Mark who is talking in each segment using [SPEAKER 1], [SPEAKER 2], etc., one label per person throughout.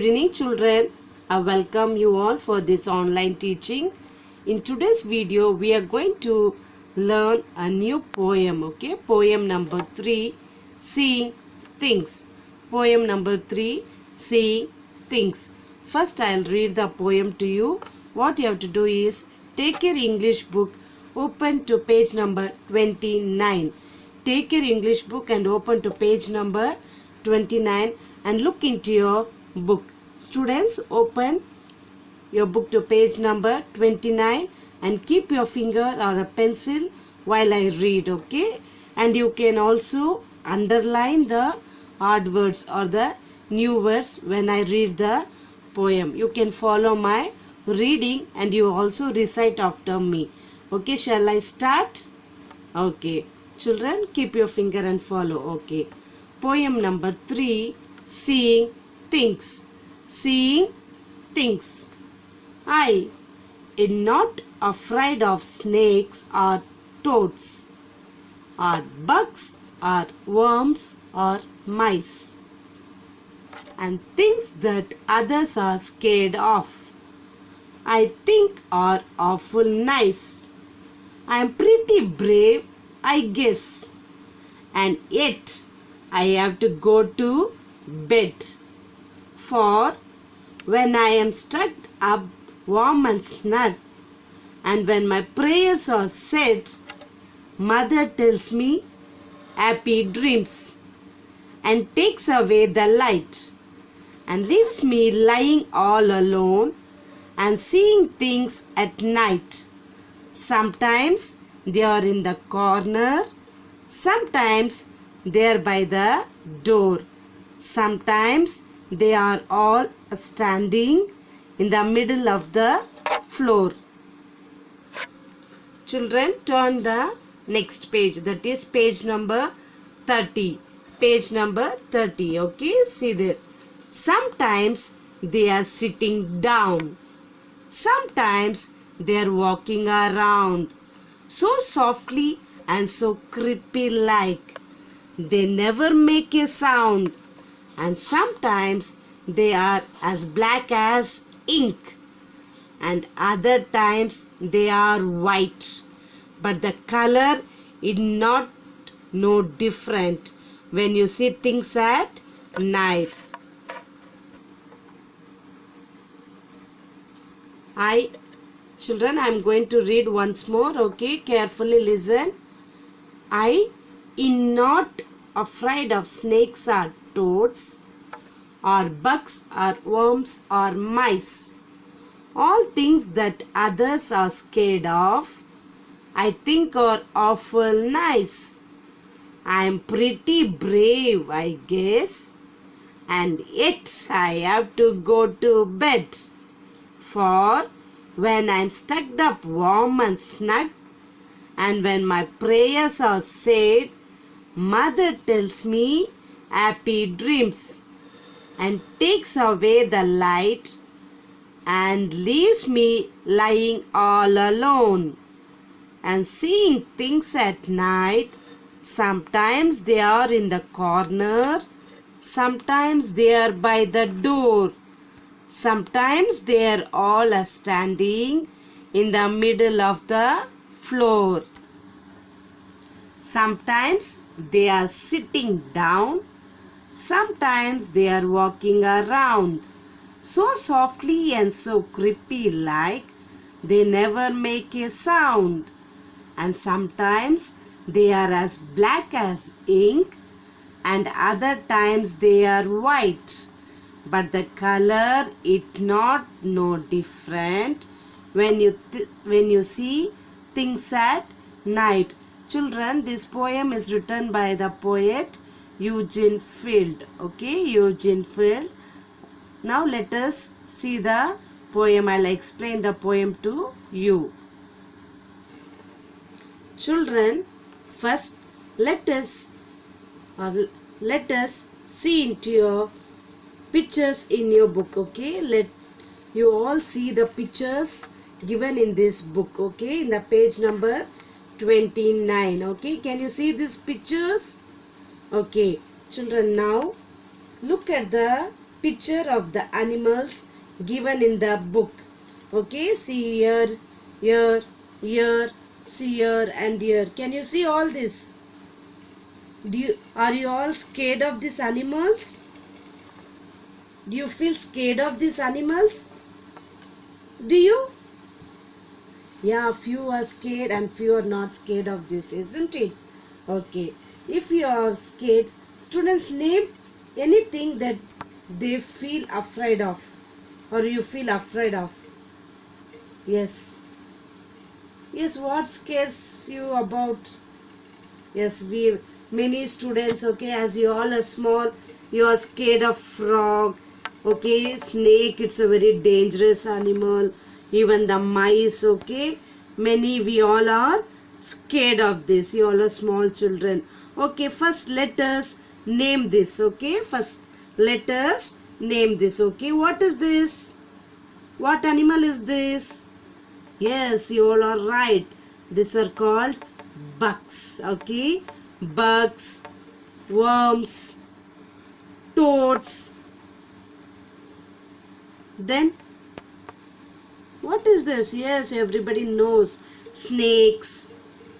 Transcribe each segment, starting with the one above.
[SPEAKER 1] Good evening children. I welcome you all for this online teaching. In today's video we are going to learn a new poem. Okay, poem number 3, Seeing Things. Poem number 3, Seeing Things. First I'll read the poem to you. What you have to do is take your English book, open to page number 29. Take your English book and open to page number 29 and look into your book. Students, open your book to page number 29 and keep your finger or a pencil while I read, okay? And you can also underline the odd words or the new words when I read the poem. You can follow my reading and you also recite after me. Okay, shall I start? Okay. Children, keep your finger and follow. Okay. Poem number 3, Seeing Things. Seeing Things. I am not afraid of snakes or toads, or bugs, or worms, or mice, and things that others are scared of, I think are awful nice. I am pretty brave, I guess, and yet I have to go to bed. For when I am stuck up warm and snug, and when my prayers are said, Mother tells me happy dreams, and takes away the light, and leaves me lying all alone, and seeing things at night. Sometimes they are in the corner, sometimes they are by the door, sometimes they are all standing in the middle of the floor. Children, turn the next page, that is page number 30. Page number 30, okay? See there. Sometimes they are sitting down, sometimes they are walking around, so softly and so creepy like. They never make a sound, and sometimes they are as black as ink, and other times they are white, but the color is not no different when you see things at night. Children, I am going to read once more, okay? Carefully listen. I am not afraid of snakes or toads, or bugs or worms or mice. All things that others are scared of, I think are awful nice. I am pretty brave, I guess, and yet I have to go to bed. For when I am stuck up warm and snug, and when my prayers are said, Mother tells me happy dreams, and takes away the light, and leaves me lying all alone, and seeing things at night. Sometimes they are in the corner, sometimes they are by the door, sometimes they are all standing in the middle of the floor. Sometimes they are sitting down, sometimes they are walking around, so softly and so creepy like, they never make a sound, and sometimes they are as black as ink, and other times they are white, but the color is not no different when you see things at night. Children, this poem is written by the poet Eugene Field. Okay, Eugene Field. Now let us see the poem. I'll explain the poem to you. Children, first let us see into your pictures in your book. Okay, let you all see the pictures given in this book. Okay, in the page number 29. Okay, can you see these pictures? Okay, children, now look at the picture of the animals given in the book. Okay, see here, here, here, see here and here. Can you see all this? Are you all scared of these animals? Do you feel scared of these animals? Do you? Yeah, few are scared and few are not scared of this, isn't it? Okay. If you are scared, students, name anything that they feel afraid of or you feel afraid of. Yes. Yes, what scares you about? Yes, many students, okay, as you all are small, you are scared of frog, okay, snake, it's a very dangerous animal, even the mice, okay, we all are scared of this. You all are small children. Okay, first let us name this, okay, first let us name this, okay. What is this? What animal is this? Yes, you all are right. These are called bugs, okay. Bugs, worms, toads. Then what is this? Yes, everybody knows. Snakes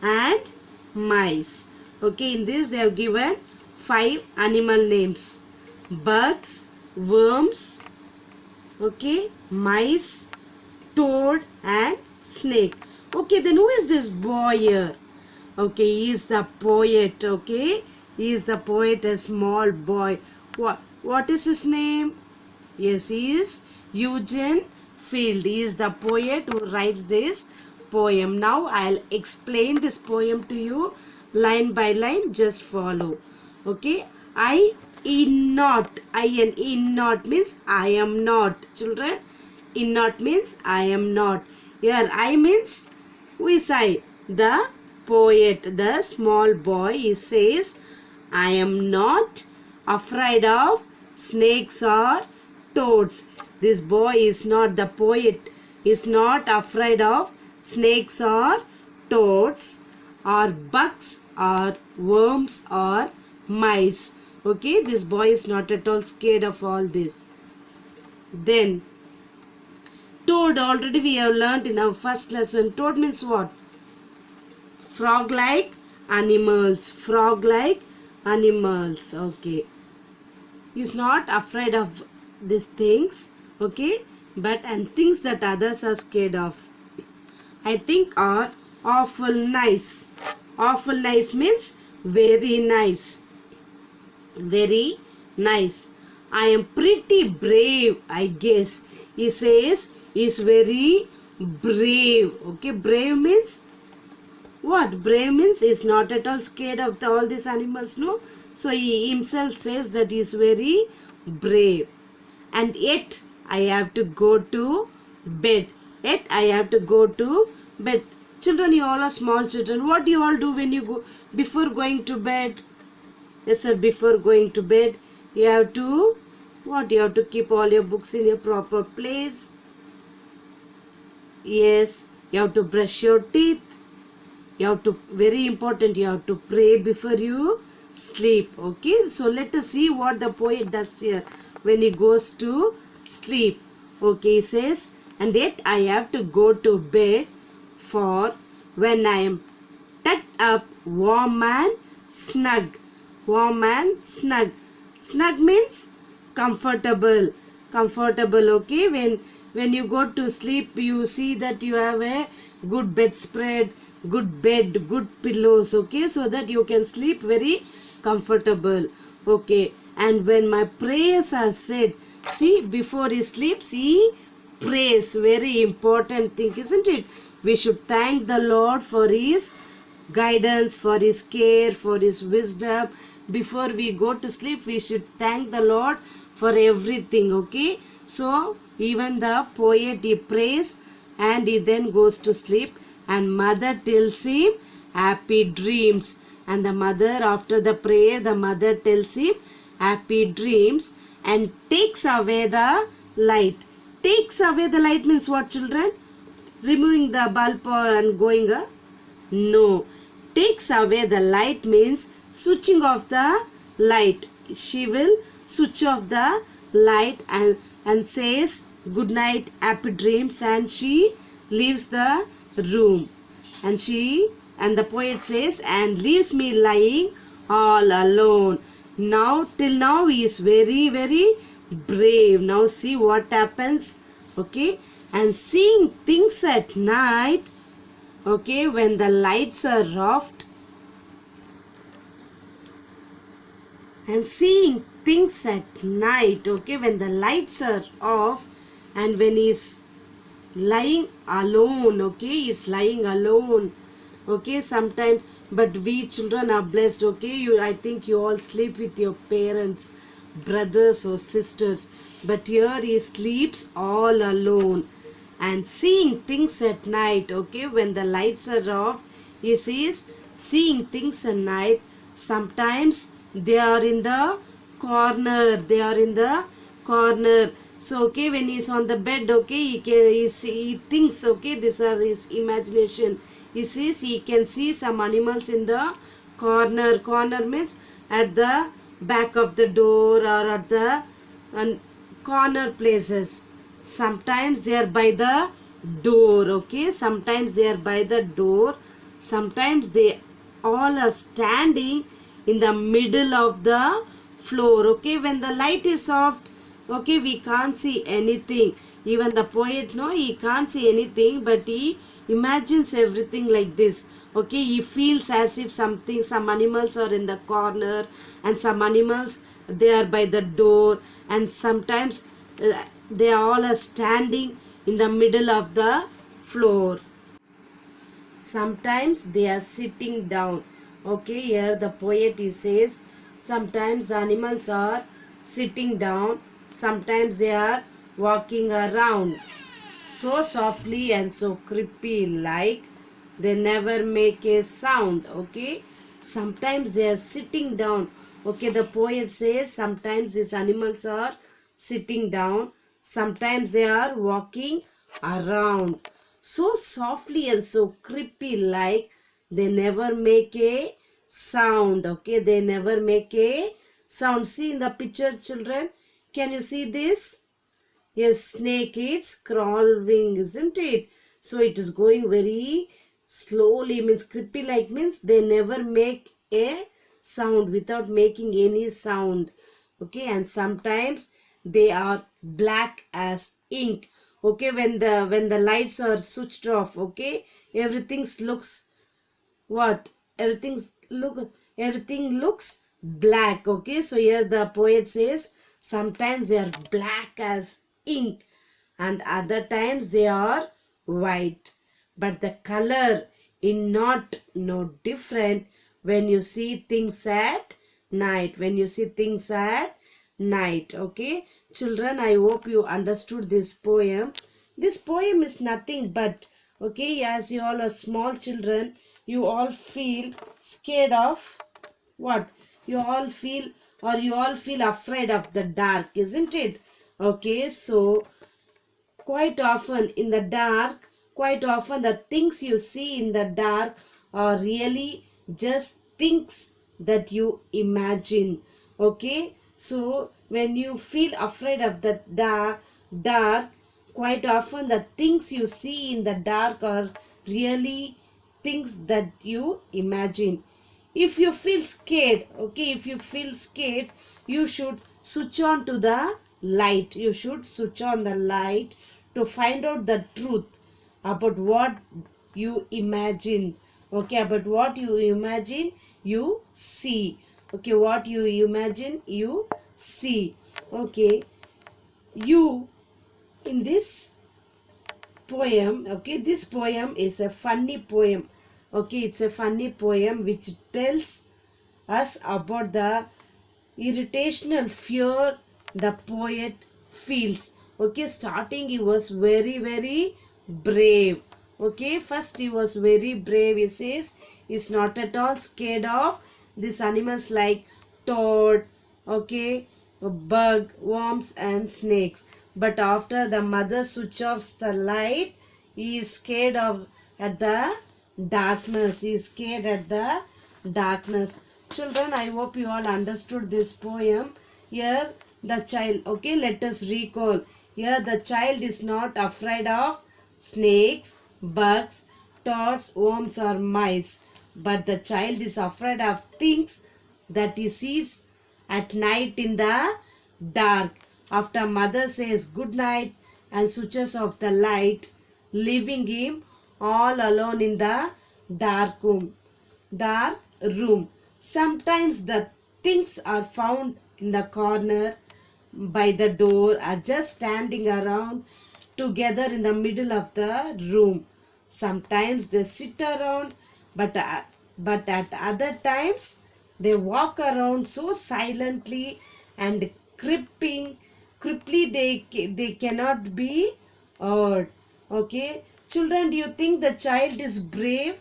[SPEAKER 1] and mice. Okay, in this they have given 5 animal names. Bugs, worms, okay, mice, toad and snake. Okay, then who is this boy here? Okay, he is the poet, okay. He is the poet, a small boy. What is his name? Yes, he is Eugene Field. He is the poet who writes this poem. Now I'll explain this poem to you line by line. Just follow. Okay. not. Not means I am not. Children, in not means I am not. Here I means who is I? The poet, the small boy. He says, I am not afraid of snakes or toads. This boy is not, the poet is not afraid of snakes or toads or bugs or worms or mice. Okay, this boy is not at all scared of all this. Then toad, already we have learnt in our first lesson. Toad means what? Frog-like animals. Frog-like animals. Okay. He is not afraid of these things. Okay. But and things that others are scared of, I think, are awful nice. Awful nice means very nice. Very nice. I am pretty brave, I guess. He says he is very brave. Okay, brave means what? Brave means he is not at all scared of all these animals, no? So he himself says that he is very brave. And yet I have to go to bed. Yet I have to go to bed. Children, you all are small children. What do you all do when you go before going to bed? Yes, sir, before going to bed, you have to, what? You have to keep all your books in a proper place. Yes, you have to brush your teeth. You have to, very important, you have to pray before you sleep. Okay, so let us see what the poet does here when he goes to sleep. Okay, he says, and yet I have to go to bed, for when I am tucked up warm and snug. Warm and snug. Snug means comfortable. Comfortable, okay. When you go to sleep, you see that you have a good bedspread, good bed, good pillows, okay, so that you can sleep very comfortable. Okay, and when my prayers are said, see, before he sleeps, he prays. Very important thing, isn't it? We should thank the Lord for his guidance, for his care, for his wisdom. Before we go to sleep, we should thank the Lord for everything, okay. So even the poet, he prays and he then goes to sleep, and mother tells him happy dreams. And the mother, after the prayer, the mother tells him happy dreams and takes away the light. Takes away the light means what, children? Removing the bulb and going no. Takes away the light means switching off the light. She will switch off the light and says good night, happy dreams, and she leaves the room. And the poet says, and leaves me lying all alone. Now till now he is very very brave. Now see what happens. Okay, and seeing things at night, okay, when the lights are off, and seeing things at night, okay, when the lights are off, and when he's lying alone, okay, he's lying alone, okay, sometimes. But we children are blessed, okay, I think you all sleep with your parents, brothers or sisters, but here he sleeps all alone. And seeing things at night, okay, when the lights are off, he says seeing things at night. Sometimes they are in the corner, so okay, when he's on the bed, okay, he thinks, okay, these are his imagination. He says he can see some animals in the corner means at the back of the door or at the corner places. Sometimes they are by the door, okay, sometimes they are by the door, sometimes they all are standing in the middle of the floor, okay, when the light is off, okay, we can't see anything. Even the poet, no, he can't see anything, but he imagines everything like this, okay. He feels as if some animals are in the corner, and some animals they are by the door, and sometimes they all are standing in the middle of the floor. Sometimes they are sitting down, okay. Here the poet, he says sometimes the animals are sitting down, sometimes they are walking around so softly and so creepy like they never make a sound, okay. Sometimes they are sitting down, okay. The poet says sometimes these animals are sitting down, sometimes they are walking around so softly and so creepy like they never make a sound, okay. They never make a sound. See in the picture, children, can you see this? Yes, snake, it's crawling, isn't it? So it is going very slowly, means creepy like means they never make a sound without making any sound, okay. And sometimes they are black as ink, okay. When the lights are switched off, okay, everything looks what? Everything looks black, okay. So here the poet says sometimes they are black as ink and other times they are white, but the color is not no different when you see things at night, okay. Children, I hope you understood this poem. This poem is nothing but, okay, as you all are small children, you all feel scared of what? You all feel afraid of the dark, isn't it? Okay, so quite often the things you see in the dark are really just things that you imagine, okay. So when you feel afraid of the dark, quite often the things you see in the dark are really things that you imagine. If you feel scared, okay, you should switch on to the light. You should switch on the light to find out the truth about what you imagine, okay. About what you imagine, you see, okay. What you imagine, you see, okay. You in this poem, okay, this poem is a funny poem, okay. It's a funny poem which tells us about the irritational fear the poet feels, okay. Starting he was very very brave, okay. First he was very brave. He says he's not at all scared of these animals like toad, okay, bug, worms and snakes. But after the mother switch offs the light, he is scared of at the darkness. He is scared at the darkness. Children, I hope you all understood this poem. Here the child. Okay, let us recall. Here the child is not afraid of snakes, bugs, toads, worms or mice. But the child is afraid of things that he sees at night in the dark. After mother says good night and switches off the light, leaving him all alone in the dark room. Dark room. Sometimes the things are found in the corner by the door or just standing around together in the middle of the room. Sometimes they sit around, but at other times they walk around so silently and creepily they cannot be heard. Okay, children, do you think the child is brave?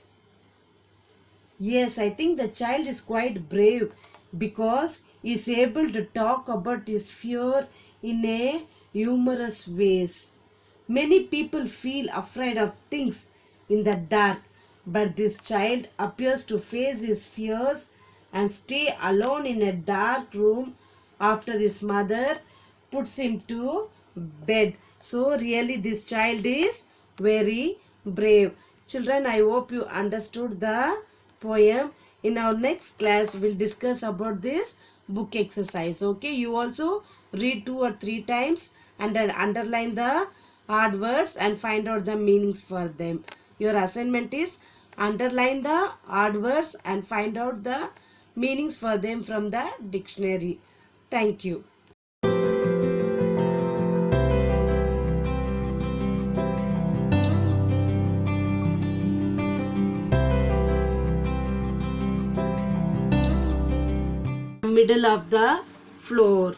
[SPEAKER 1] Yes, I think the child is quite brave because he is able to talk about his fear in a humorous ways. Many people feel afraid of things in the dark, but this child appears to face his fears and stay alone in a dark room after his mother puts him to bed. So really this child is very brave. Children, I hope you understood the poem. In our next class we'll discuss about this book exercise. Okay, you also read 2 or 3 times and then underline the hard words and find out the meanings for them. Your assignment is underline the hard words and find out the meanings for them from the dictionary. Thank you. Middle of the floor.